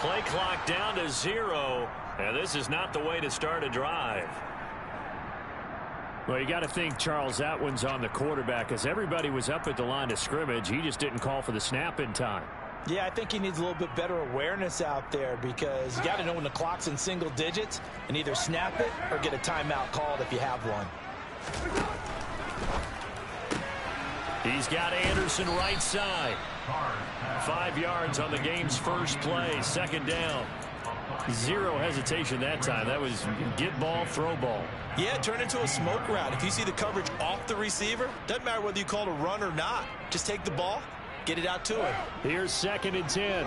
Play clock down to 0, and this is not the way to start a drive. Well, you got to think, Charles, that one's on the quarterback, as everybody was up at the line of scrimmage. He just didn't call for the snap in time. Yeah, I think he needs a little bit better awareness out there, because you got to know when the clock's in single digits and either snap it or get a timeout called if you have one. He's got Anderson right side. 5 yards on the game's first play, second down. Zero hesitation that time. That was get ball, throw ball. Yeah, turn into a smoke route. If you see the coverage off the receiver, doesn't matter whether you call it a run or not. Just take the ball, get it out to him. Here's 2nd and 10.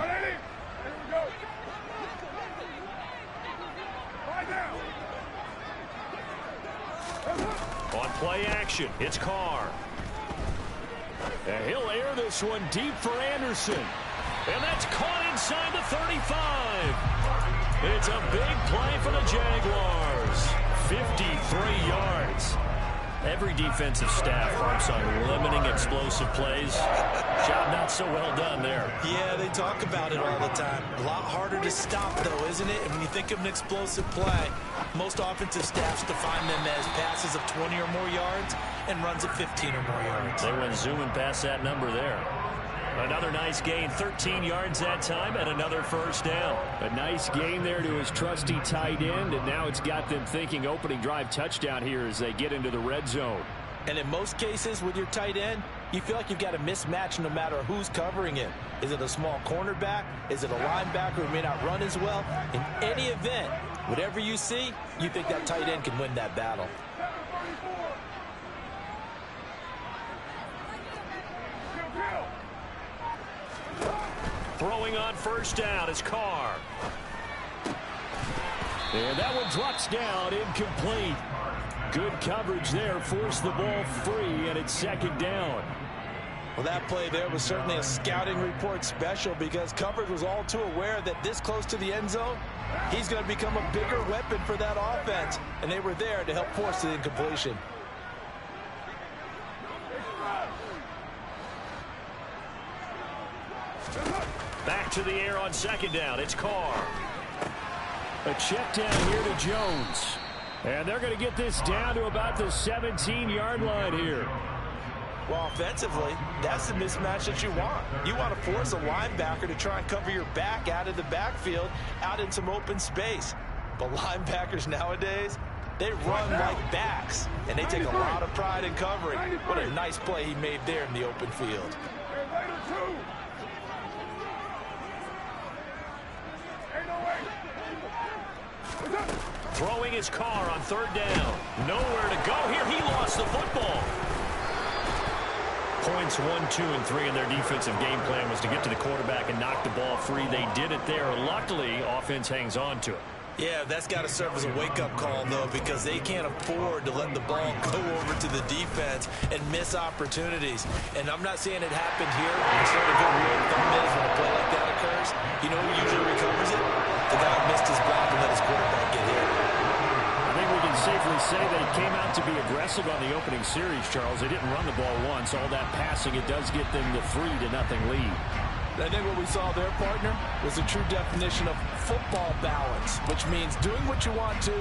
On play action, it's Carr. And he'll air this one deep for Anderson. And that's caught inside the 35. It's a big play for the Jaguars. 53 yards. Every defensive staff harps on limiting explosive plays. Job not so well done there. Yeah, they talk about it all the time. A lot harder to stop, though, isn't it? And when you think of an explosive play, most offensive staffs define them as passes of 20 or more yards and runs of 15 or more yards. They went zooming past that number there. Another nice gain, 13 yards that time, and another first down. A nice gain there to his trusty tight end, and now it's got them thinking opening drive touchdown here as they get into the red zone. And in most cases with your tight end, you feel like you've got a mismatch no matter who's covering it. Is it a small cornerback? Is it a linebacker who may not run as well? In any event, whatever you see, you think that tight end can win that battle. Throwing on first down is Carr. And that one drops down, incomplete. Good coverage there, forced the ball free, and it's 2nd down. Well, that play there was certainly a scouting report special, because coverage was all too aware that this close to the end zone, he's going to become a bigger weapon for that offense, and they were there to help force the incompletion. Back to the air on 2nd down. It's Carr. A check down here to Jones. And they're going to get this down to about the 17-yard line here. Well, offensively, that's the mismatch that you want. You want to force a linebacker to try and cover your back out of the backfield, out in some open space. But linebackers nowadays, they run like backs, and they take a lot of pride in covering. What a nice play he made there in the open field. Throwing his Carr on 3rd down. Nowhere to go here. He lost the football. Points 1, 2, and 3 in their defensive game plan was to get to the quarterback and knock the ball free. They did it there. Luckily, offense hangs on to it. Yeah, that's got to serve as a wake-up call, though, because they can't afford to let the ball go over to the defense and miss opportunities. And I'm not saying it happened here. It's not a good rule of thumb is when a play like that occurs. You know who usually recovers it? The guy who missed his block and let his quarterback get hit. I think we can safely say that it came out to be aggressive on the opening series, Charles. They didn't run the ball once. All that passing, it does get them the 3-0 lead. I think what we saw there, partner, was a true definition of football balance, which means doing what you want to,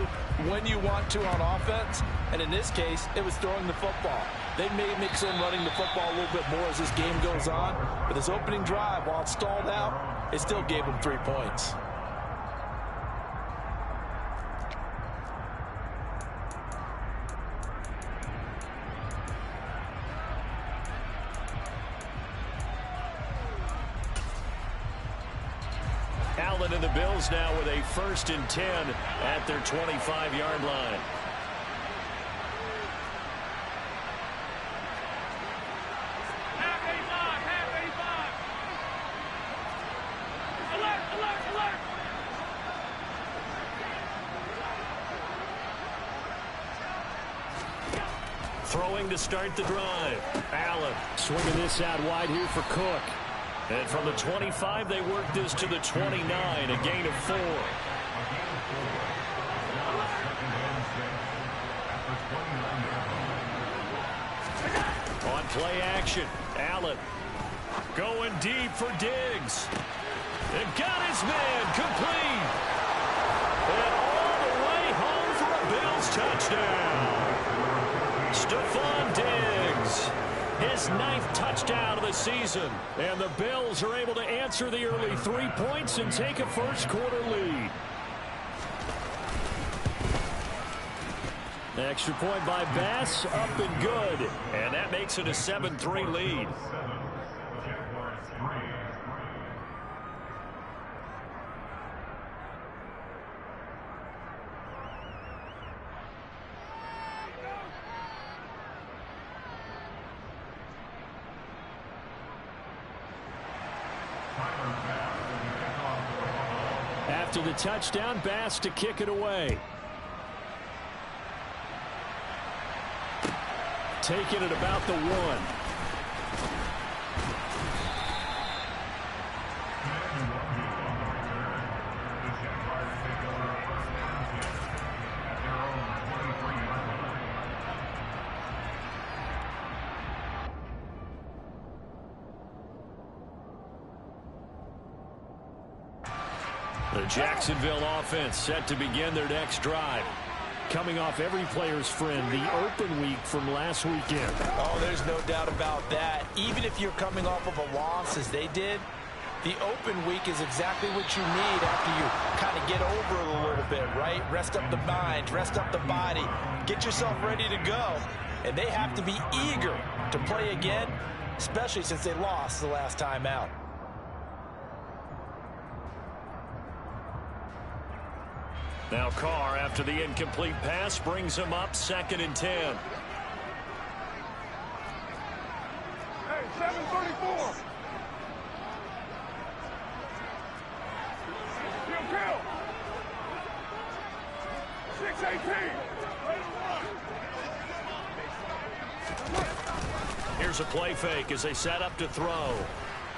when you want to on offense. And in this case, it was throwing the football. They may mix in running the football a little bit more as this game goes on. But this opening drive, while it stalled out, it still gave them 3 points. Allen and the Bills now with a 1st and 10 at their 25-yard line. Throwing to start the drive. Allen swinging this out wide here for Cook. And from the 25, they work this to the 29, a gain of 4. On play action, Allen going deep for Diggs. And got his man complete. And all the way home for a Bills touchdown. Stephon Diggs, his 9th touchdown of the season. And the Bills are able to answer the early 3 points and take a first-quarter lead. Extra point by Bass, up and good. And that makes it a 7-3 lead. After the touchdown, Bass to kick it away. Taking it about the 1. The Jacksonville offense set to begin their next drive. Coming off every player's friend, the open week from last weekend. Oh, there's no doubt about that. Even if you're coming off of a loss as they did, the open week is exactly what you need after you kind of get over it a little bit, right? Rest up the mind, rest up the body, get yourself ready to go. And they have to be eager to play again, especially since they lost the last time out. Now Carr, after the incomplete pass, brings him up 2nd and 10. Hey, 734. Kill. 6-18. Here's a play fake as they set up to throw.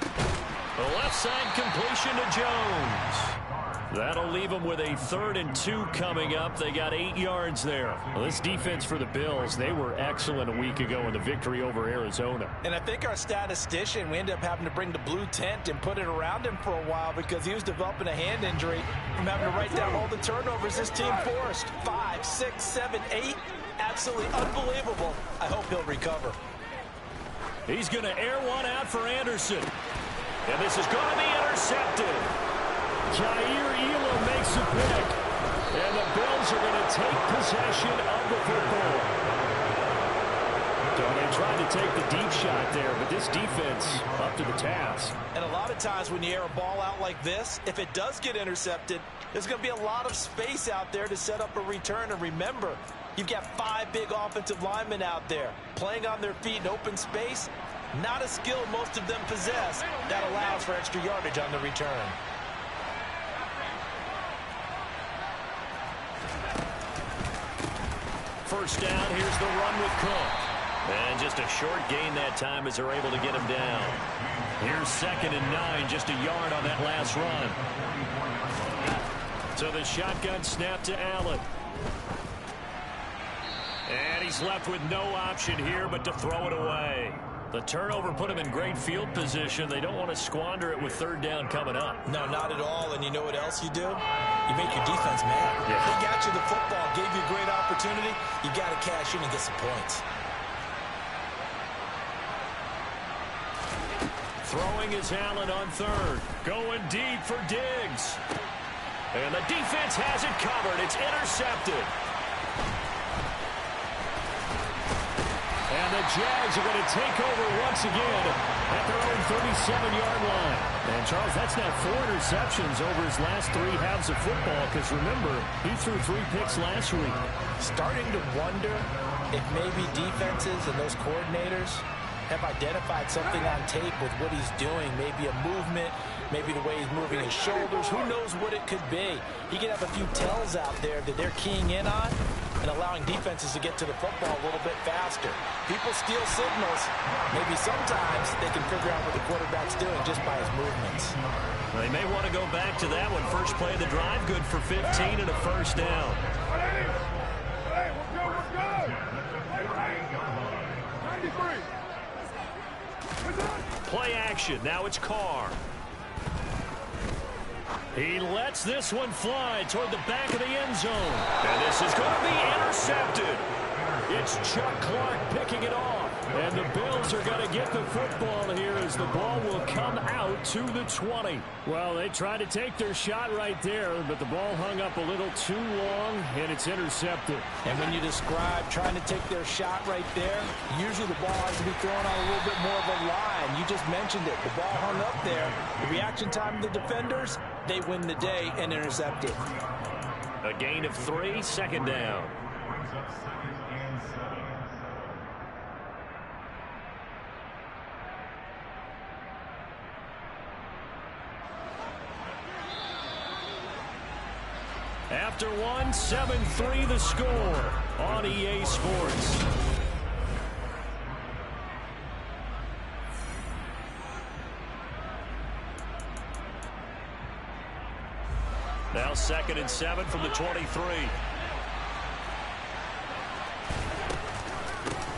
The left side completion to Jones. That'll leave them with a 3rd and 2 coming up. They got 8 yards there. Well, this defense for the Bills, they were excellent a week ago in the victory over Arizona. And I think our statistician, we ended up having to bring the blue tent and put it around him for a while because he was developing a hand injury from having to write down all the turnovers this team forced. 5, 6, 7, 8. Absolutely unbelievable. I hope he'll recover. He's going to air one out for Anderson. And this is going to be intercepted. Jair Elam makes a pick. And the Bills are going to take possession of the football. So they tried to take the deep shot there, but this defense up to the task. And a lot of times when you air a ball out like this, if it does get intercepted, there's going to be a lot of space out there to set up a return. And remember, you've got 5 big offensive linemen out there playing on their feet in open space. Not a skill most of them possess that allows for extra yardage on the return. First down, here's the run with Cook. And just a short gain that time as they're able to get him down. Here's 2nd and 9, just a yard on that last run. So the shotgun snap to Allen. And he's left with no option here but to throw it away. The turnover put him in great field position. They don't want to squander it with 3rd down coming up. No, not at all. And you know what else you do? You make your defense mad. Yeah. They got you the football, gave you a great opportunity. You got to cash in and get some points. Throwing is Allen on 3rd. Going deep for Diggs. And the defense has it covered. It's intercepted. And the Jags are going to take over once again at their own 37-yard line. And, Charles, that's now 4 interceptions over his last 3 halves of football because, remember, he threw 3 picks last week. Starting to wonder if maybe defenses and those coordinators have identified something on tape with what he's doing. Maybe a movement, maybe the way he's moving his shoulders. Who knows what it could be? He could have a few tells out there that they're keying in on and allowing defenses to get to the football a little bit faster. People steal signals. Maybe sometimes they can figure out what the quarterback's doing just by his movements. Well, they may want to go back to that one. First play of the drive, good for 15 and a first down. Hey, we're good. 93. Play action. Now it's Carr. He lets this one fly toward the back of the end zone. And this is going to be intercepted. It's Chuck Clark picking it off. And the Bills are going to get the football here as the ball will come out to the 20. Well, they tried to take their shot right there, but the ball hung up a little too long, and it's intercepted. And when you describe trying to take their shot right there, usually the ball has to be thrown on a little bit more of a line. You just mentioned it. The ball hung up there. The reaction time of the defenders, they win the day and intercept it. A gain of 3, second down. After one, 7-3 the score on EA Sports. Now 2nd and 7 from the 23.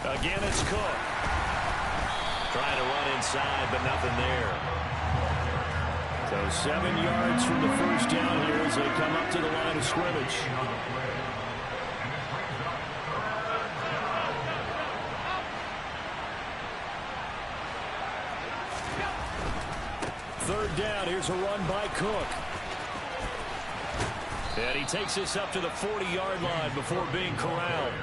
Again, it's Cook. Trying to run inside, but nothing there. So 7 yards from the first down here as they come up to the line of scrimmage. Third down, here's a run by Cook. And he takes this up to the 40-yard line before being corralled.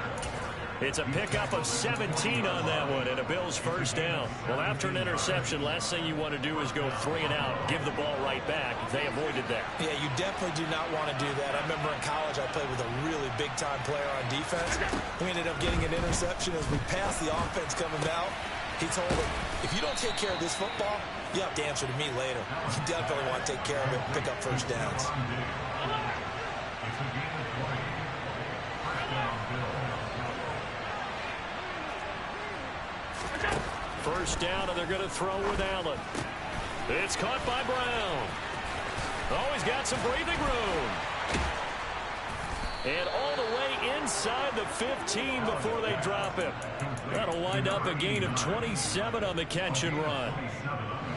It's a pickup of 17 on that one and a Bills first down. Well, after an interception, last thing you want to do is go 3 and out, give the ball right back. They avoided that. Yeah, you definitely do not want to do that. I remember in college I played with a really big-time player on defense. We ended up getting an interception as we passed the offense coming out. He told him, if you don't take care of this football, you have to answer to me later. You definitely want to take care of it and pick up first downs. First down, and they're going to throw with Allen. It's caught by Brown. Oh, he's got some breathing room. And all the way inside the 15 before they drop him. That'll wind up a gain of 27 on the catch and run.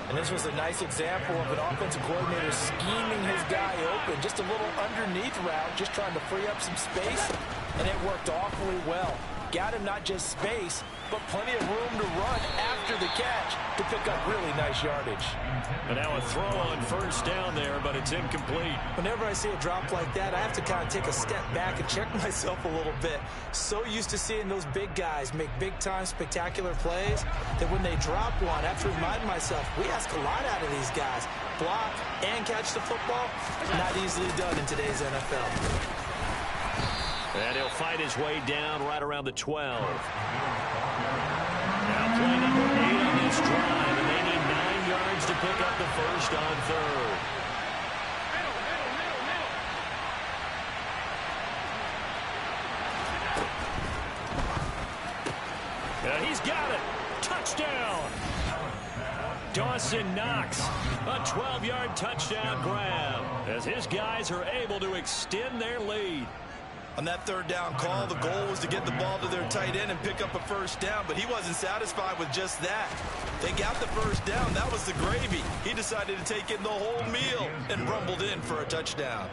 And this was a nice example of an offensive coordinator scheming his guy open. Just a little underneath route, just trying to free up some space, and it worked awfully well. Got him not just space, but plenty of room to run after the catch to pick up really nice yardage. And now a throw on first down there, but it's incomplete. Whenever I see a drop like that, I have to kind of take a step back and check myself a little bit. So used to seeing those big guys make big-time spectacular plays that when they drop one, I have to remind myself, we ask a lot out of these guys. Block and catch the football, not easily done in today's NFL. And he'll fight his way down right around the 12. Now play number 8 on this drive, and they need 9 yards to pick up the first on third. And he's got it. Touchdown. Dawson Knox, a 12-yard touchdown grab, as his guys are able to extend their lead. On that third down call, the goal was to get the ball to their tight end and pick up a first down, but he wasn't satisfied with just that. They got the first down. That was the gravy. He decided to take in the whole meal and rumbled in for a touchdown.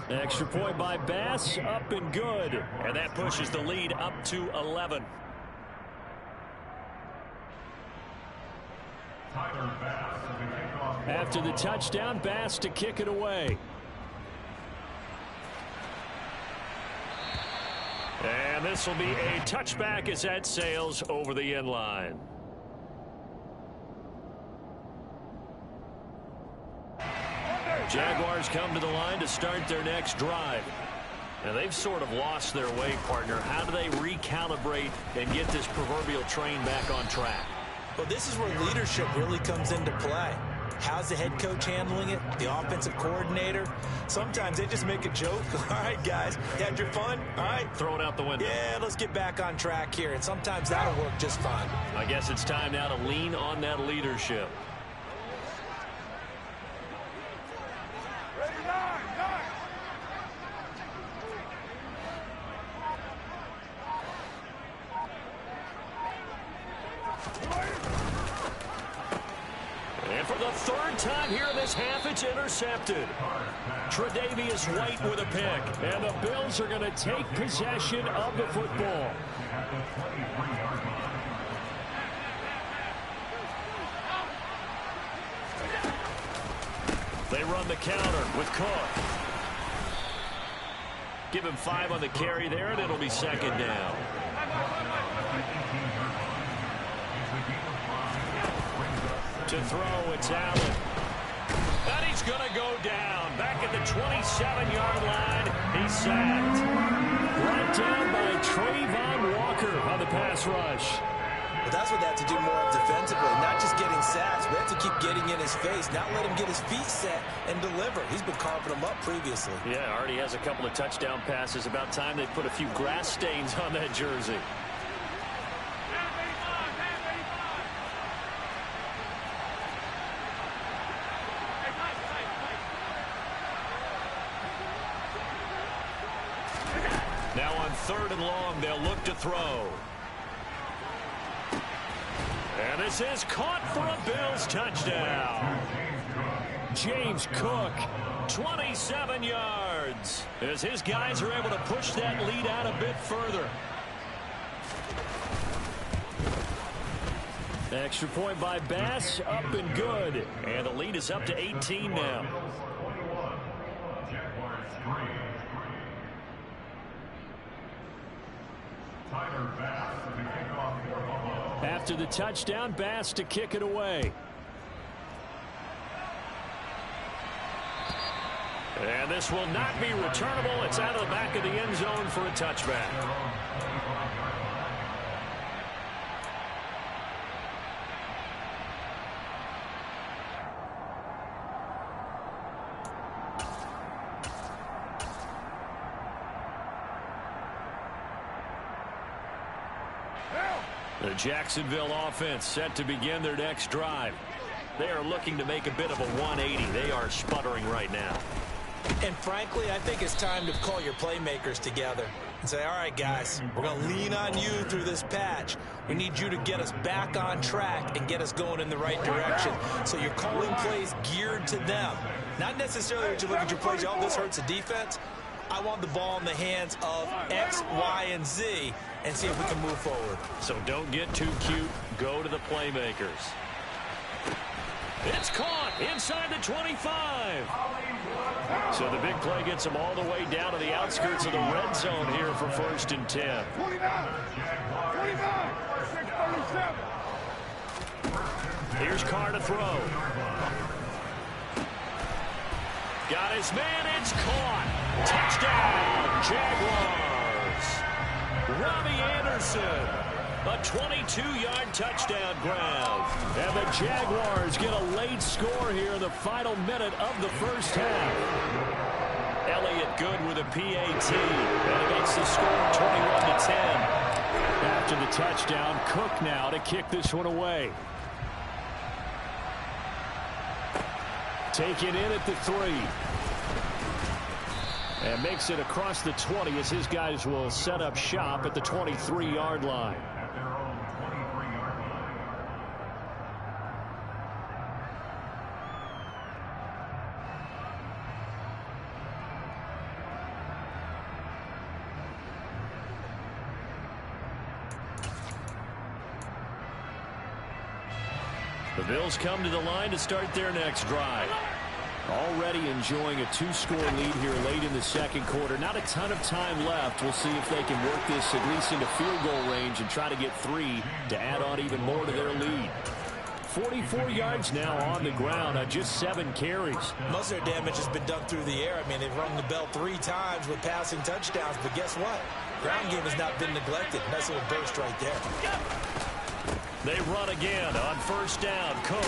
Extra point by Bass, up and good. And that pushes the lead up to 11. After the touchdown, Bass to kick it away. And this will be a touchback as that sails over the end line. Jaguars come to the line to start their next drive. Now they've sort of lost their way, partner. How do they recalibrate and get this proverbial train back on track? Well, this is where leadership really comes into play. How's the head coach handling it? The offensive coordinator? Sometimes they just make a joke. All right, guys, you had your fun? All right. Throw it out the window. Yeah, let's get back on track here. And sometimes that'll work just fine. I guess it's time now to lean on that leadership. Ready, nine. And for the third third time here in this half it's intercepted. Tre'Davious White with a pick. And the Bills are going to take possession of the football. They run the counter with Cook. Give him 5 on the carry there, and it'll be second down. To throw, it's Allen. And he's going to go down. Back at the 27-yard line. He's sacked. Brought down by Trayvon Walker on the pass rush. But that's what they have to do more of defensively, not just getting sacks, but have to keep getting in his face, not let him get his feet set and deliver. He's been carving them up previously. Yeah, already has a couple of touchdown passes. About time they put a few grass stains on that jersey. Now on 3rd and long, they'll look to throw. And this is caught for a Bills touchdown. James Cook, 27 yards. As his guys are able to push that lead out a bit further. Extra point by Bass, up and good. And the lead is up to 18 now. After the touchdown, Bass to kick it away. And this will not be returnable. It's out of the back of the end zone for a touchback. The Jacksonville offense set to begin their next drive. They are looking to make a bit of a 180. They are sputtering right now. And frankly, I think it's time to call your playmakers together and say, all right, guys, we're going to lean on you through this patch. We need you to get us back on track and get us going in the right direction. So you're calling plays geared to them. Not necessarily that you look at your plays, oh, this hurts the defense. I want the ball in the hands of X, Y, and Z and see if we can move forward. So don't get too cute. Go to the playmakers. It's caught inside the 25. So the big play gets them all the way down to the outskirts of the red zone here for 1st and 10. 29, 637. Here's Carr to throw. Got his man, it's caught. Touchdown, Jaguars. Robbie Anderson, a 22-yard touchdown grab. And the Jaguars get a late score here in the final minute of the first half. Elliott Good with a PAT, and it makes the score 21-10. After the touchdown, Cook now to kick this one away. Taken in at the 3. And makes it across the 20 as his guys will set up shop at the 23-yard line. The Bills come to the line to start their next drive. Already enjoying a 2-score lead here late in the second quarter. Not a ton of time left. We'll see if they can work this at least into field goal range and try to get 3 to add on even more to their lead. 44 yards now on the ground on just 7 carries. Most of their damage has been done through the air. I mean, they've rung the bell 3 times with passing touchdowns, but guess what? Ground game has not been neglected. Nice little burst right there. They run again on 1st down. Cook.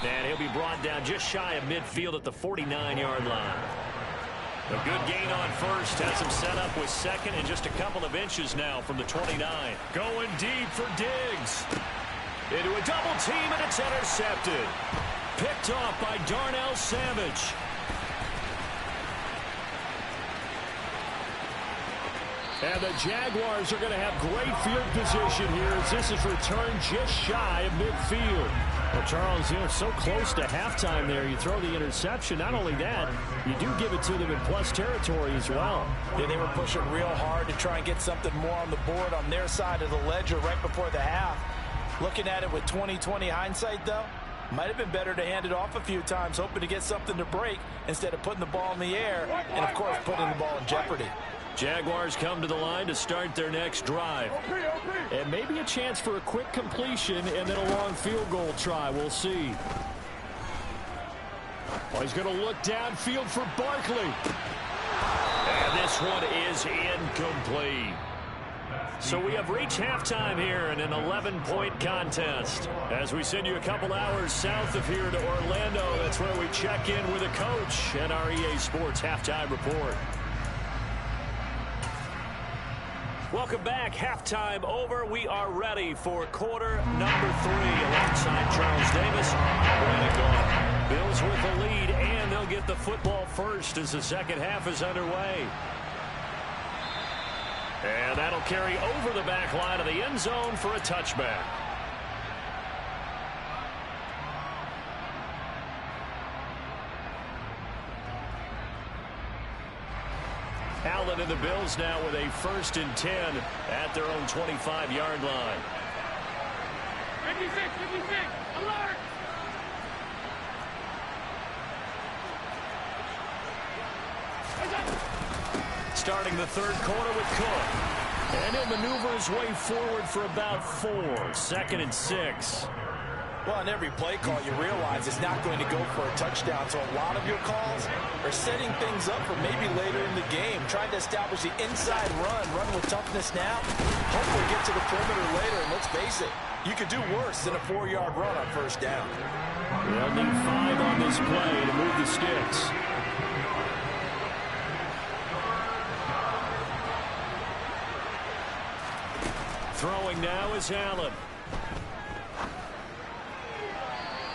And he'll be brought down just shy of midfield at the 49-yard line. A good gain on 1st. Has him set up with 2nd and just a couple of inches now from the 29. Going deep for Diggs. Into a double team, and it's intercepted. Picked off by Darnell Savage. And the Jaguars are going to have great field position here as this is returned just shy of midfield. Well, Charles, so close to halftime there. You throw the interception. Not only that, you do give it to them in plus territory as well. Yeah, they were pushing real hard to try and get something more on the board on their side of the ledger right before the half. Looking at it with 20/20 hindsight, though, might have been better to hand it off a few times, hoping to get something to break instead of putting the ball in the air and, of course, putting the ball in jeopardy. Jaguars come to the line to start their next drive. And maybe a chance for a quick completion and then a long field goal try. We'll see. Well, he's going to look downfield for Barkley. And this one is incomplete. So we have reached halftime here in an 11-point contest. As we send you a couple hours south of here to Orlando, that's where we check in with a coach at our EA Sports Halftime Report. Welcome back. Halftime over. We are ready for quarter number 3 alongside Charles Davis. Brandon Gaudin. Bills with the lead, and they'll get the football first as the second half is underway. And that'll carry over the back line of the end zone for a touchback. Allen and the Bills now with a 1st and 10 at their own 25-yard line. 56, alert! Starting the third quarter with Cook. And he'll maneuver his way forward for about 4. 2nd and 6. Well, on every play call, you realize it's not going to go for a touchdown. So a lot of your calls are setting things up for maybe later in the game, trying to establish the inside run with toughness now. Hopefully get to the perimeter later. And let's face it, you could do worse than a 4-yard run on 1st down. They'll need 5 on this play to move the sticks. Throwing now is Allen.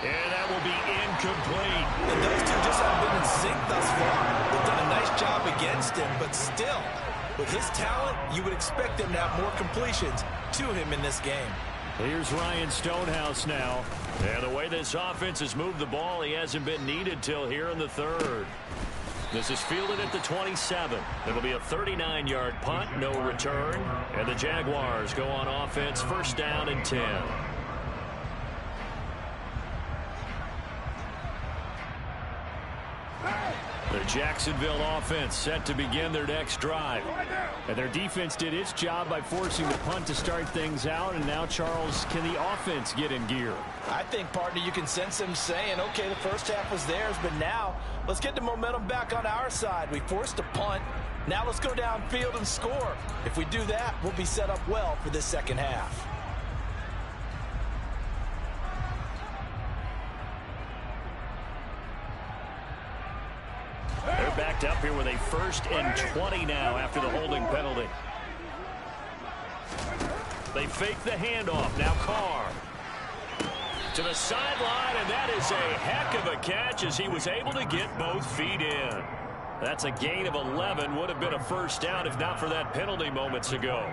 And that will be incomplete. And those two just haven't been in sync thus far. They've done a nice job against him, but still, with his talent, you would expect them to have more completions to him in this game. Here's Ryan Stonehouse now. And the way this offense has moved the ball, he hasn't been needed till here in the 3rd. This is fielded at the 27. It'll be a 39-yard punt, no return. And the Jaguars go on offense, 1st down and 10. The Jacksonville offense set to begin their next drive. And their defense did its job by forcing the punt to start things out. And now, Charles, can the offense get in gear? I think, partner, you can sense them saying, okay, the first half was theirs, but now let's get the momentum back on our side. We forced a punt. Now let's go downfield and score. If we do that, we'll be set up well for this second half. They're backed up here with a 1st and 20 now after the holding penalty. They fake the handoff. Now Carr to the sideline, and that is a heck of a catch as he was able to get both feet in. That's a gain of 11. Would have been a 1st down if not for that penalty moments ago.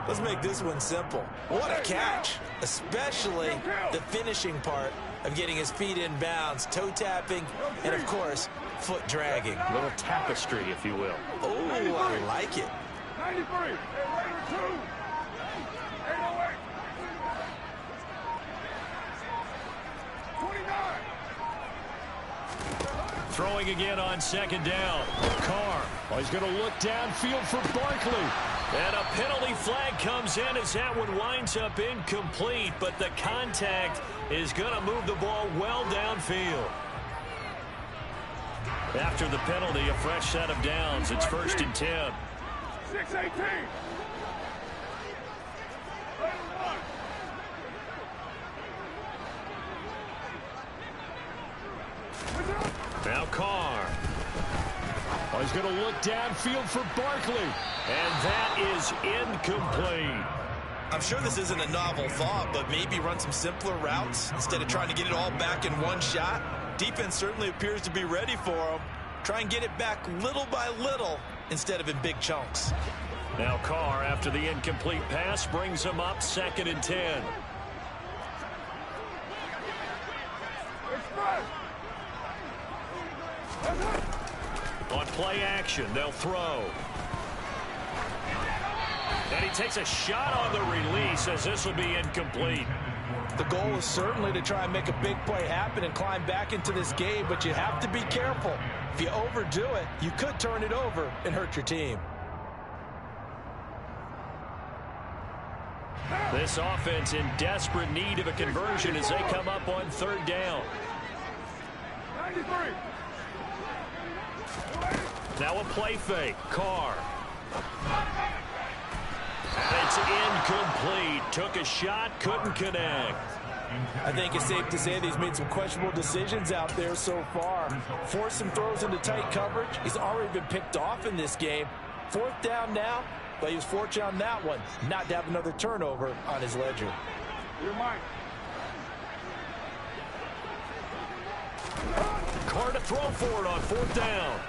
Let's make this one simple. What a catch, especially the finishing part of getting his feet in bounds, toe tapping, and of course, foot dragging. A little tapestry, if you will. Oh, I like it. 93, Raider 2, 808, 29. Throwing again on 2nd down. Carr. Oh, he's going to look downfield for Barkley. And a penalty flag comes in as that one winds up incomplete, but the contact is going to move the ball well downfield. After the penalty, a fresh set of downs. It's 1st and 10. 618. Now Carr. Oh, he's going to look downfield for Barkley. And that is incomplete. I'm sure this isn't a novel thought, but maybe run some simpler routes instead of trying to get it all back in one shot. Defense certainly appears to be ready for him. Try and get it back little by little instead of in big chunks. Now Carr, after the incomplete pass, brings him up 2nd and 10. On play action, they'll throw. And he takes a shot on the release as this will be incomplete. The goal is certainly to try and make a big play happen and climb back into this game, but you have to be careful. If you overdo it, you could turn it over and hurt your team. This offense in desperate need of a conversion as they come up on third down. 93. Now a play fake. Carr. And it's incomplete. Took a shot, couldn't connect. I think it's safe to say that he's made some questionable decisions out there so far. Forced some throws into tight coverage. He's already been picked off in this game. Fourth down now, but he was fortunate on that one not to have another turnover on his ledger. You're mine. Carr to throw for it on fourth down.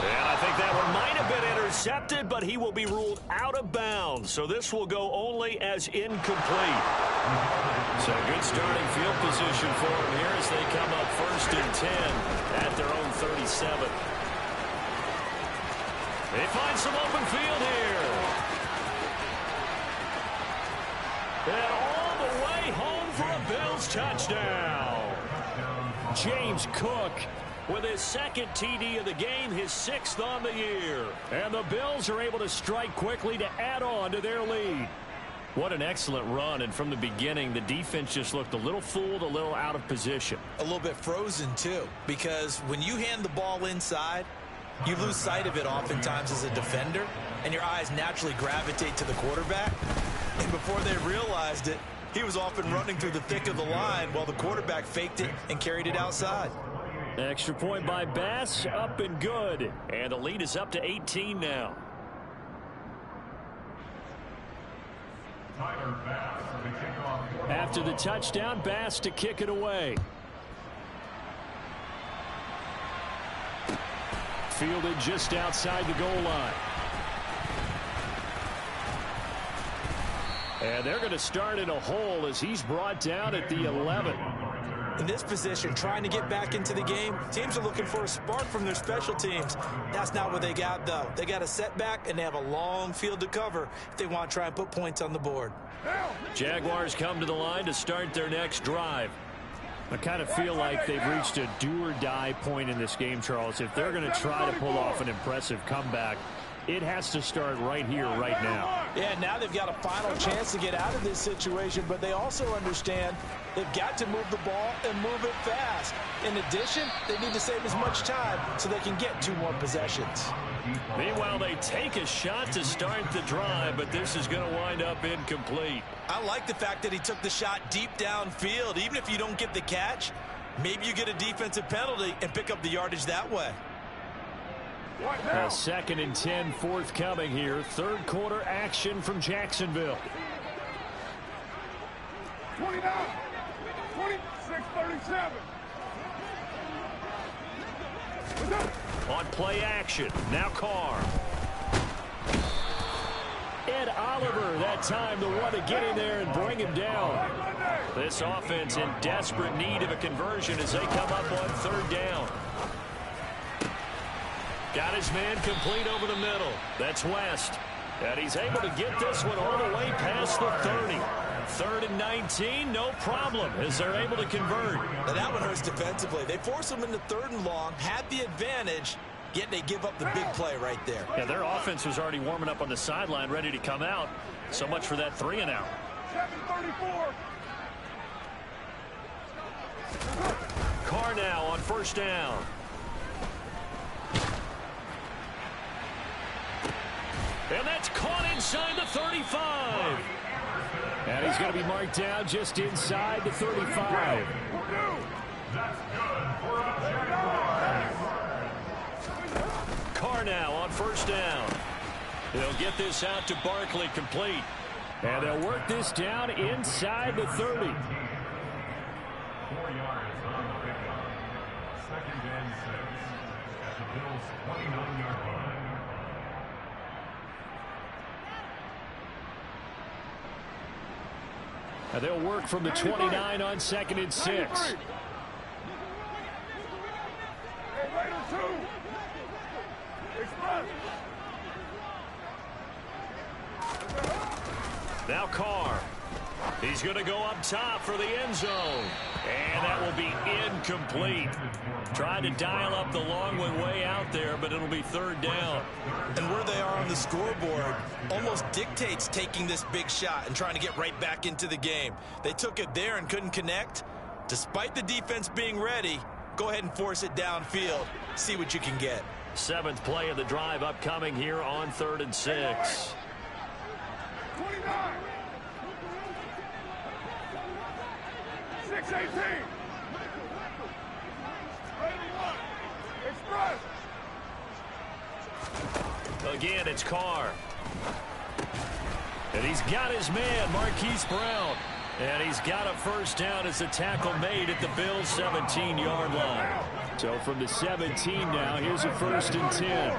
And I think that one might have been intercepted, but he will be ruled out of bounds. So this will go only as incomplete. So good starting field position for him here as they come up 1st and 10 at their own 37. They find some open field here. And all the way home for a Bills touchdown. James Cook with his second TD of the game, his 6th on the year. And the Bills are able to strike quickly to add on to their lead. What an excellent run, and from the beginning, the defense just looked a little fooled, a little out of position. A little bit frozen, too, because when you hand the ball inside, you lose sight of it oftentimes as a defender, and your eyes naturally gravitate to the quarterback. And before they realized it, he was off and running through the thick of the line while the quarterback faked it and carried it outside. Extra point by Bass, up and good. And the lead is up to 18 now. After the touchdown, Bass to kick it away. Fielded just outside the goal line. And they're going to start in a hole as he's brought down at the 11. In this position, trying to get back into the game, teams are looking for a spark from their special teams. That's not what they got, though. They got a setback, and they have a long field to cover if they want to try and put points on the board. Jaguars come to the line to start their next drive. I kind of feel like they've reached a do-or-die point in this game, Charles. If they're going to try to pull off an impressive comeback, it has to start right here, right now. Yeah, now they've got a final chance to get out of this situation, but they also understand they've got to move the ball and move it fast. In addition, they need to save as much time so they can get 2 more possessions. Meanwhile, they take a shot to start the drive, but this is going to wind up incomplete. I like the fact that he took the shot deep downfield. Even if you don't get the catch, maybe you get a defensive penalty and pick up the yardage that way. A 2nd and 10 forthcoming here. Third quarter action from Jacksonville. 29, 26, 37. On play action, now Carr. Ed Oliver, that time the one to get in there and bring him down. This offense in desperate need of a conversion as they come up on third down. Got his man complete over the middle. That's West. And he's able to get this one all the way past the 30. 3rd and 19, no problem, as they're able to convert. Now that one hurts defensively. They force them into 3rd and long, had the advantage, yet they give up the big play right there. Yeah, their offense was already warming up on the sideline, ready to come out. So much for that 3 and out. 734. Carr now on first down. And that's caught inside the 35. And he's going to be marked down just inside the 35. Carr now on first down. They'll get this out to Barkley complete. And they'll work this down inside the 30. 4 yards on the pickup. 2nd and 6 at the Bills' 29-yard line. And they'll work from the 29 on 2nd and 6. Raider 2. Express. Now Carr. He's going to go up top for the end zone. And that will be incomplete. Trying to dial up the long one way out there, but it'll be third down. And where they are on the scoreboard almost dictates taking this big shot and trying to get right back into the game. They took it there and couldn't connect. Despite the defense being ready, go ahead and force it downfield. See what you can get. 7th play of the drive upcoming here on 3rd and 6. 29. 6-18. Raider 1. Express. Again, it's Carr. And he's got his man, Marquise Brown. And he's got a first down as the tackle made at the Bills' 17-yard line. So from the 17 now, here's a 1st and 10.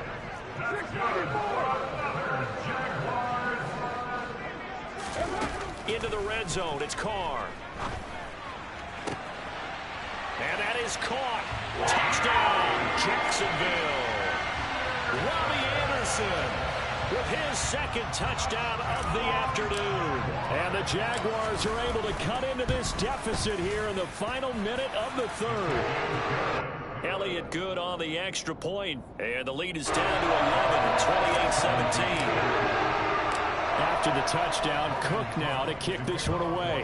6-34. Into the red zone, it's Carr. And that is caught. Touchdown, Jacksonville. Robbie Anderson with his 2nd touchdown of the afternoon. And the Jaguars are able to cut into this deficit here in the final minute of the 3rd. Elliott good on the extra point. And the lead is down to 11, 28-17. After the touchdown, Cook now to kick this one away.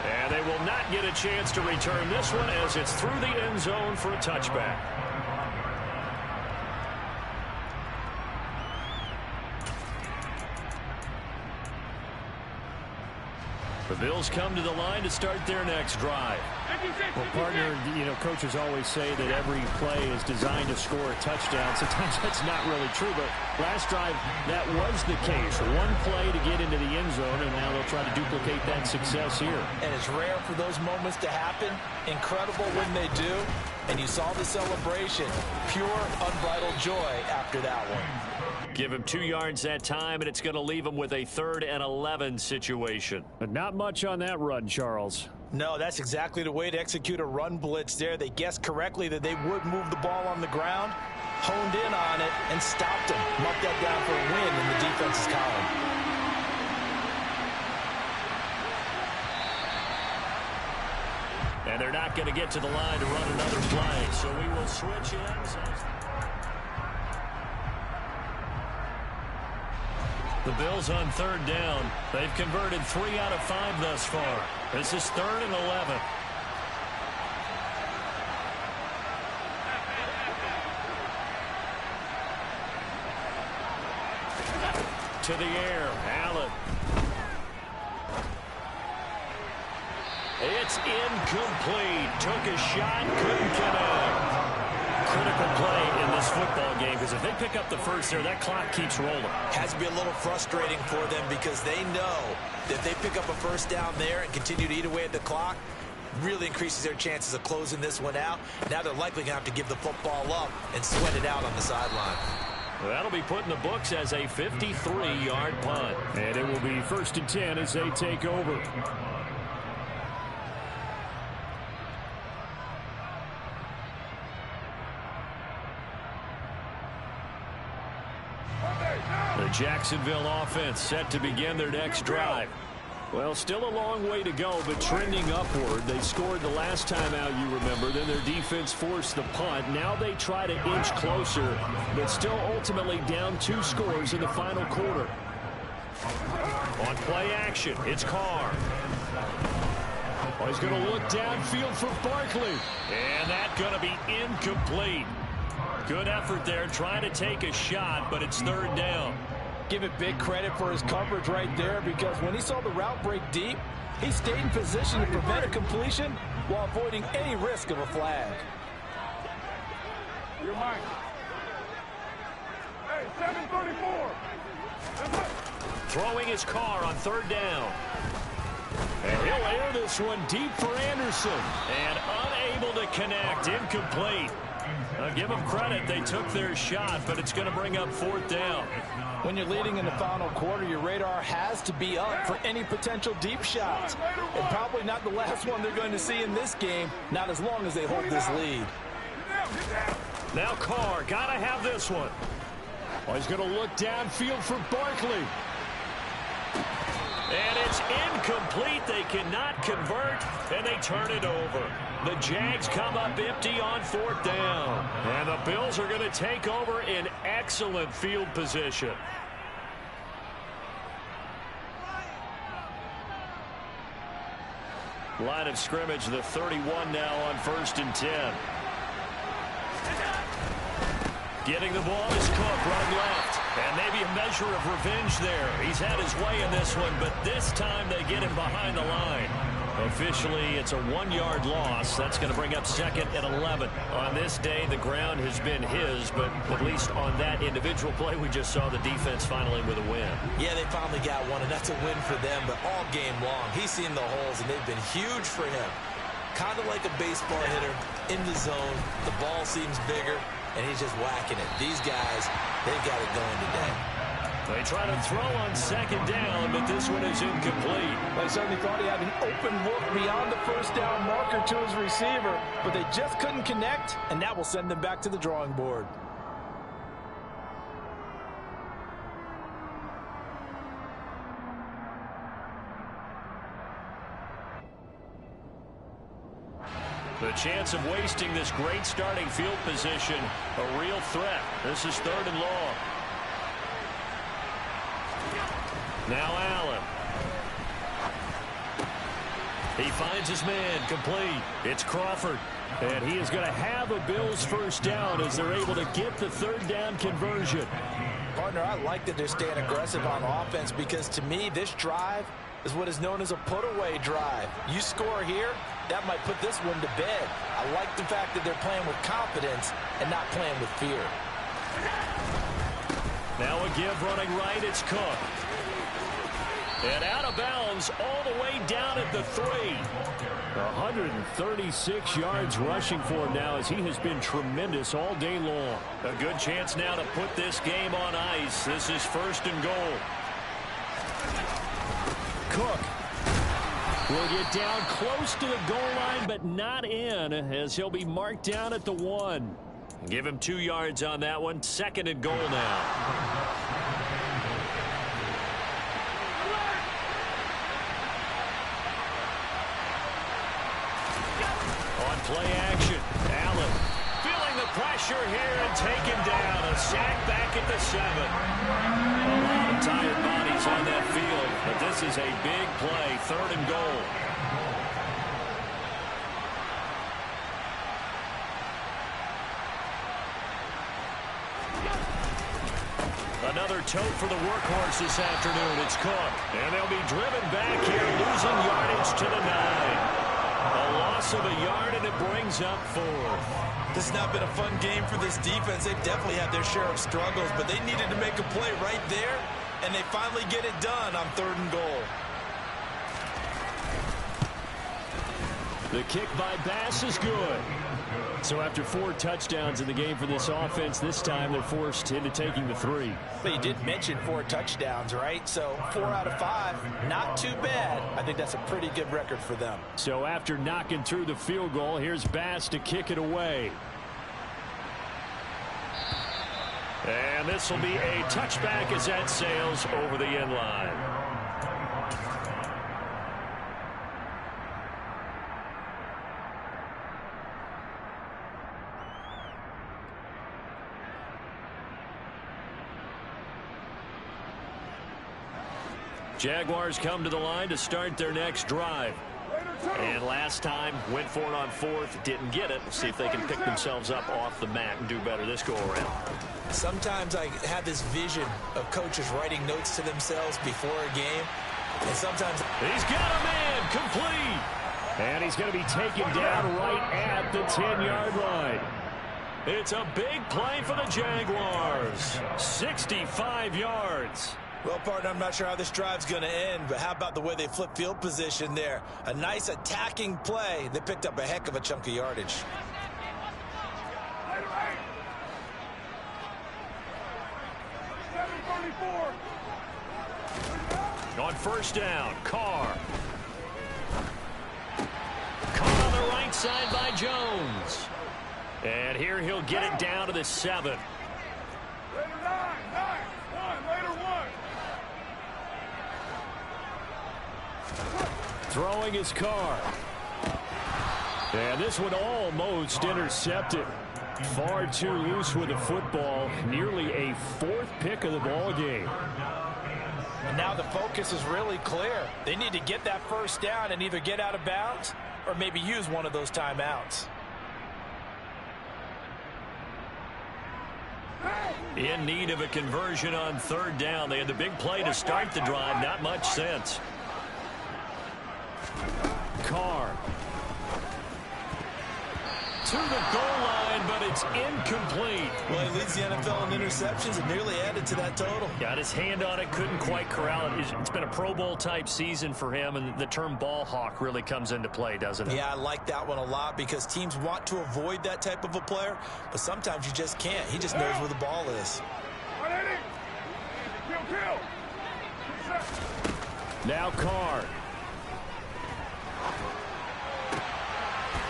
And they will not get a chance to return this one as it's through the end zone for a touchback. The Bills come to the line to start their next drive. Well, partner, coaches always say that every play is designed to score a touchdown. Sometimes that's not really true, but last drive, that was the case. One play to get into the end zone, and now they'll try to duplicate that success here. And it's rare for those moments to happen. Incredible when they do. And you saw the celebration. Pure, unbridled joy after that one. Give him 2 yards that time, and it's going to leave him with a 3rd and 11 situation. But not much on that run, Charles. No, that's exactly the way to execute a run blitz there. They guessed correctly that they would move the ball on the ground, honed in on it, and stopped him. Marked that down for a win in the defense's column. And they're not going to get to the line to run another play, so we will switch ends. The Bills on 3rd down. They've converted 3 out of 5 thus far. This is 3rd and 11. To the air, Allen. It's incomplete. Took a shot, couldn't connect. Critical play in this football game, because if they pick up the first there, that clock keeps rolling. Has to be a little frustrating for them because they know that if they pick up a first down there and continue to eat away at the clock, really increases their chances of closing this one out. Now they're likely going to have to give the football up and sweat it out on the sideline. Well, that'll be put in the books as a 53-yard punt. And it will be 1st and 10 as they take over. The Jacksonville offense set to begin their next drive. Well, still a long way to go, but trending upward. They scored the last time out, you remember. Then their defense forced the punt. Now they try to inch closer, but still ultimately down 2 scores in the final quarter. On play action, it's Carr. Oh, he's going to look downfield for Barkley. And that's going to be incomplete. Good effort there, trying to take a shot, but it's 3rd down. Give it big credit for his coverage right there, because when he saw the route break deep, he stayed in position to prevent a completion while avoiding any risk of a flag. Your mic. Hey, 734. Throwing his Carr on 3rd down. And he'll air this one deep for Anderson. And unable to connect, incomplete. I'll give them credit. They took their shot, but it's going to bring up 4th down. When you're leading in the final quarter, your radar has to be up for any potential deep shots. And probably not the last one they're going to see in this game, not as long as they hold this lead. Now Carr, got to have this one. Oh, he's going to look downfield for Barkley. And it's incomplete. They cannot convert, and they turn it over. The Jags come up empty on 4th down. And the Bills are going to take over in excellent field position. Line of scrimmage, the 31 now on 1st and 10. Getting the ball is Cook, running left. And maybe a measure of revenge there. He's had his way in this one, but this time they get him behind the line. Officially, it's a 1-yard loss. That's going to bring up 2nd and 11. On this day, the ground has been his, but at least on that individual play, we just saw the defense finally with a win. Yeah, they finally got one, and that's a win for them, but all game long, he's seen the holes, and they've been huge for him. Kind of like a baseball hitter in the zone. The ball seems bigger, and he's just whacking it. These guys, they've got it going today. They try to throw on 2nd down, but this one is incomplete. They certainly thought he had an open look beyond the 1st down marker to his receiver, but they just couldn't connect, and that will send them back to the drawing board. The chance of wasting this great starting field position, a real threat. This is 3rd and long. Now Allen. He finds his man, complete. It's Crawford. And he is going to have a Bills 1st down as they're able to get the 3rd down conversion. Partner, I like that they're staying aggressive on offense because to me, this drive is what is known as a put-away drive. You score here, that might put this one to bed. I like the fact that they're playing with confidence and not playing with fear. Now a give running right, it's Cook. And out of bounds all the way down at the 3. 136 yards rushing for him now as he has been tremendous all day long. A good chance now to put this game on ice. This is 1st and goal. Cook will get down close to the goal line, but not in, as he'll be marked down at the 1. Give him 2 yards on that one. 2nd and goal now. On play action, Allen feeling the pressure here and taken down. A sack back at the 7. A lot of tired bodies on that field, but this is a big play. 3rd and goal. Another tote for the workhorse this afternoon. It's Cook. And they'll be driven back here, losing yardage to the 9. A loss of a yard, and it brings up 4th. This has not been a fun game for this defense. They've definitely had their share of struggles, but they needed to make a play right there, and they finally get it done on 3rd and goal. The kick by Bass is good. So after 4 touchdowns in the game for this offense, this time they're forced into taking the 3. But you did mention 4 touchdowns, right? So 4 out of 5, not too bad. I think that's a pretty good record for them. So after knocking through the field goal, here's Bass to kick it away. And this will be a touchback as that sails over the end line. Jaguars come to the line to start their next drive. And last time, went for it on 4th, didn't get it. See if they can pick themselves up off the mat and do better this go-around. Sometimes I have this vision of coaches writing notes to themselves before a game. And sometimes... He's got a man, complete. And he's going to be taken down right at the 10-yard line. It's a big play for the Jaguars. 65 yards. Well, partner, I'm not sure how this drive's going to end, but how about the way they flip field position there? A nice attacking play. They picked up a heck of a chunk of yardage. 7:34. On first down, Carr. Caught on the right side by Jones. And here he'll get it down to the 7. Later 9, 1, later 1. Throwing his Carr. And this one almost intercepted. Far too loose with the football. Nearly a 4th pick of the ball game. And now the focus is really clear. They need to get that first down and either get out of bounds or maybe use one of those timeouts. In need of a conversion on third down. They had the big play to start the drive. Not much sense. Carr. To the goal line, but it's incomplete. Well, he leads the NFL in interceptions and nearly added to that total. Got his hand on it, couldn't quite corral it. It's been a Pro Bowl type season for him, and the term ball hawk really comes into play, doesn't it? Yeah, I like that one a lot because teams want to avoid that type of a player, but sometimes you just can't. He just knows where the ball is. Kill. Now Carr.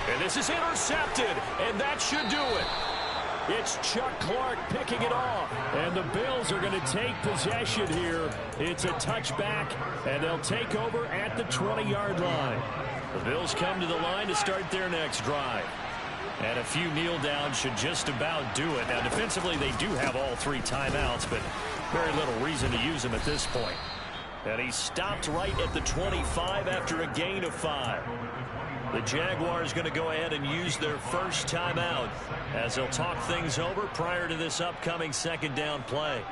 And this is intercepted, and that should do it. It's Chuck Clark picking it off, and the Bills are going to take possession here. It's a touchback, and they'll take over at the 20-yard line. The Bills come to the line to start their next drive. And a few kneel downs should just about do it. Now, defensively, they do have all 3 timeouts, but very little reason to use them at this point. And he stopped right at the 25 after a gain of 5. The Jaguars going to go ahead and use their first timeout as they'll talk things over prior to this upcoming second down play.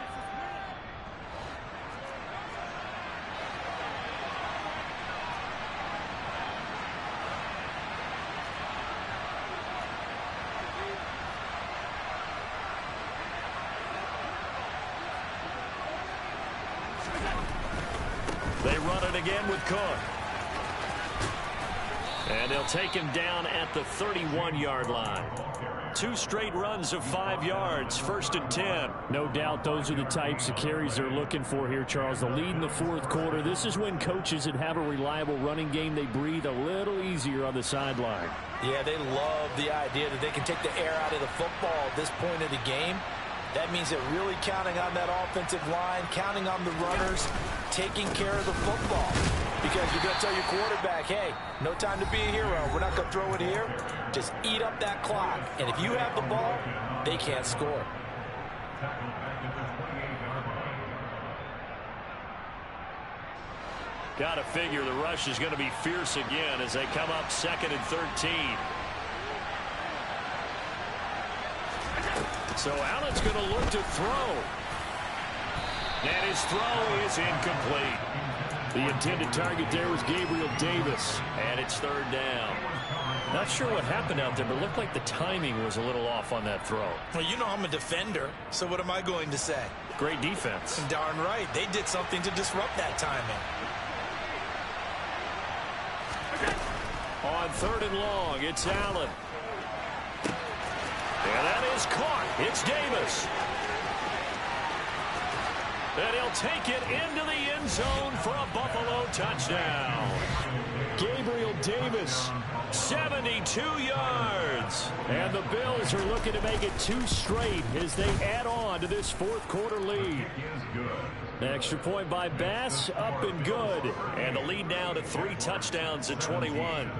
They run it again with Cook. And they'll take him down at the 31-yard line. 2 straight runs of 5 yards, 1st and 10. No doubt those are the types of carries they're looking for here, Charles. The lead in the 4th quarter. This is when coaches that have a reliable running game, they breathe a little easier on the sideline. Yeah, they love the idea that they can take the air out of the football at this point of the game. That means they're really counting on that offensive line, counting on the runners, taking care of the football. Because you're going to tell your quarterback, hey, no time to be a hero. We're not going to throw it here. Just eat up that clock. And if you have the ball, they can't score. Got to figure the rush is going to be fierce again as they come up 2nd and 13. So Allen's going to look to throw. And his throw is incomplete. The intended target there was Gabriel Davis. And it's 3rd down. Not sure what happened out there, but it looked like the timing was a little off on that throw. Well, you know I'm a defender, so what am I going to say? Great defense. Darn right. They did something to disrupt that timing. On 3rd and long, it's Allen. And that is caught. It's Davis. And he'll take it into the end zone for a Buffalo touchdown. Gabriel Davis, 72 yards. And the Bills are looking to make it 2 straight as they add on to this 4th quarter lead. Extra point by Bass, up and good. And the lead now to 3 touchdowns at 21.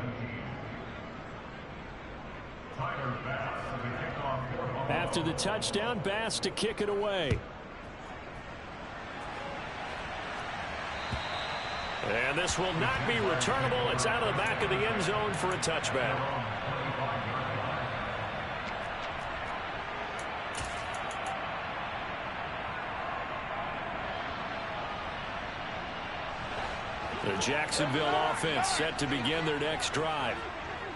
After the touchdown, Bass to kick it away. And this will not be returnable. It's out of the back of the end zone for a touchback. The Jacksonville offense set to begin their next drive.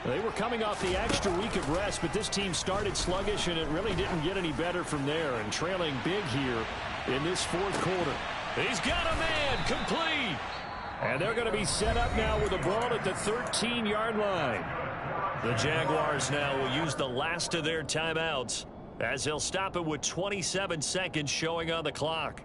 They were coming off the extra week of rest, but this team started sluggish, and it really didn't get any better from there, and trailing big here in this 4th quarter. He's got a man, complete. And they're going to be set up now with the ball at the 13-yard line. The Jaguars now will use the last of their timeouts as they'll stop it with 27 seconds showing on the clock.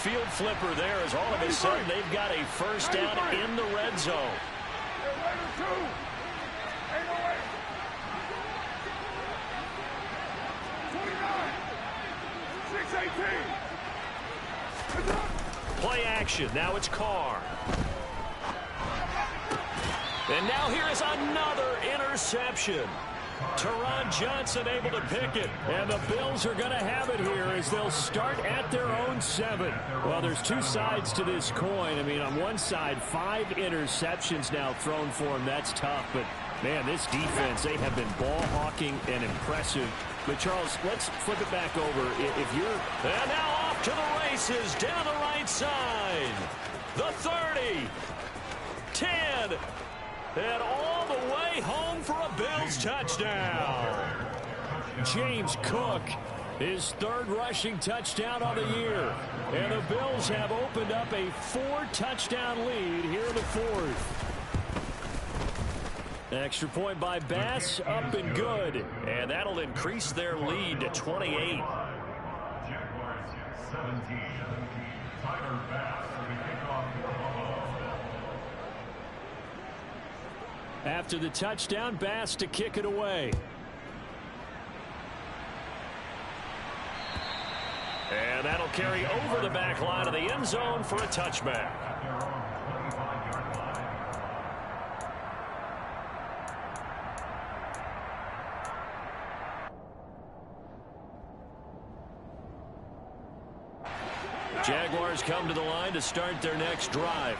field flipper there as all of a sudden they've got a first down in the red zone. Play action. Now it's Carr. And now here is another interception. Teron Johnson able to pick it. And the Bills are going to have it here as they'll start at their own 7. Well, there's two sides to this coin. I mean, on one side, 5 interceptions now thrown for him. That's tough. But, man, this defense, they have been ball hawking and impressive. But, Charles, let's flip it back over. If you're... And now off to the races down the right side. The 30. 10. And all the way home for a Bills touchdown. James Cook, his 3rd rushing touchdown on the year. And the Bills have opened up a 4-touchdown lead here in the 4th. Extra point by Bass, up and good. And that'll increase their lead to 28. Jaguars 17. Tyler Bass for the kickoff for Buffalo. After the touchdown, Bass to kick it away. And that'll carry over the back line of the end zone for a touchback. Jaguars come to the line to start their next drive.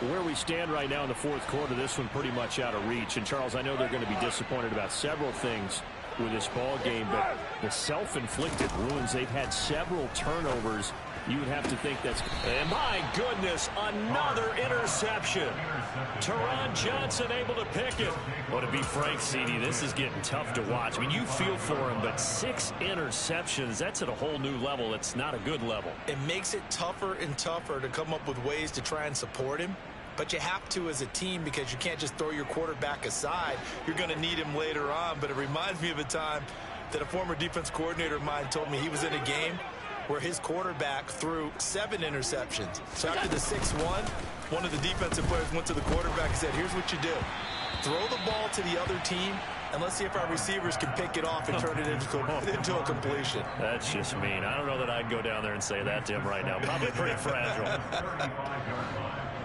Where we stand right now in the 4th quarter, this one pretty much out of reach. And, Charles, I know they're going to be disappointed about several things with this ball game, but the self-inflicted wounds, they've had several turnovers. You would have to think that's... And, my goodness, another interception. Teron Johnson able to pick it. Well, to be frank, CD, this is getting tough to watch. I mean, you feel for him, but 6 interceptions, that's at a whole new level. It's not a good level. It makes it tougher and tougher to come up with ways to try and support him. But you have to as a team because you can't just throw your quarterback aside. You're going to need him later on. But it reminds me of a time that a former defense coordinator of mine told me he was in a game where his quarterback threw 7 interceptions. So after the 6-1, one of the defensive players went to the quarterback and said, here's what you do. Throw the ball to the other team, and let's see if our receivers can pick it off and turn it into a completion. That's just mean. I don't know that I'd go down there and say that to him right now. Probably pretty fragile.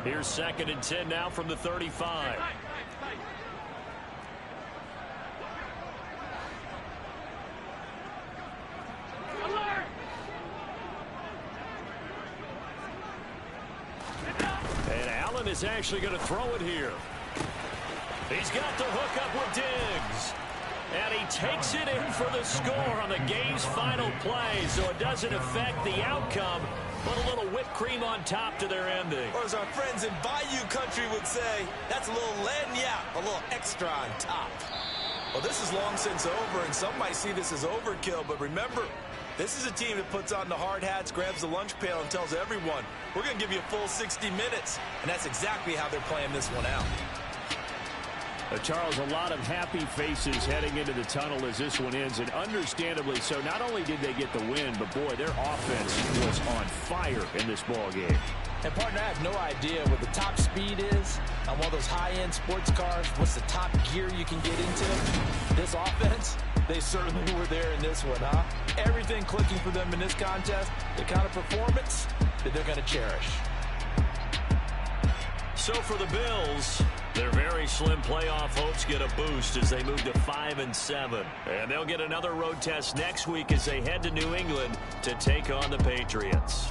Here's 2nd and 10 now from the 35. And Allen is actually going to throw it here. He's got the hook up with Diggs. And he takes it in for the score on the game's final play, so it doesn't affect the outcome, but a little whipped cream on top to their ending. Or as our friends in Bayou Country would say, that's a little lagniappe, a little extra on top. Well, this is long since over, and some might see this as overkill, but remember, this is a team that puts on the hard hats, grabs the lunch pail, and tells everyone, we're going to give you a full 60 minutes. And that's exactly how they're playing this one out. Charles, a lot of happy faces heading into the tunnel as this one ends, and understandably so. Not only did they get the win, but, boy, their offense was on fire in this ball game. And, partner, I have no idea what the top speed is on one of those high-end sports cars. What's the top gear you can get into? This offense, they certainly were there in this one, huh? Everything clicking for them in this contest, the kind of performance that they're going to cherish. So for the Bills, their very slim playoff hopes get a boost as they move to 5-7. And they'll get another road test next week as they head to New England to take on the Patriots.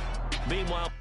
Meanwhile...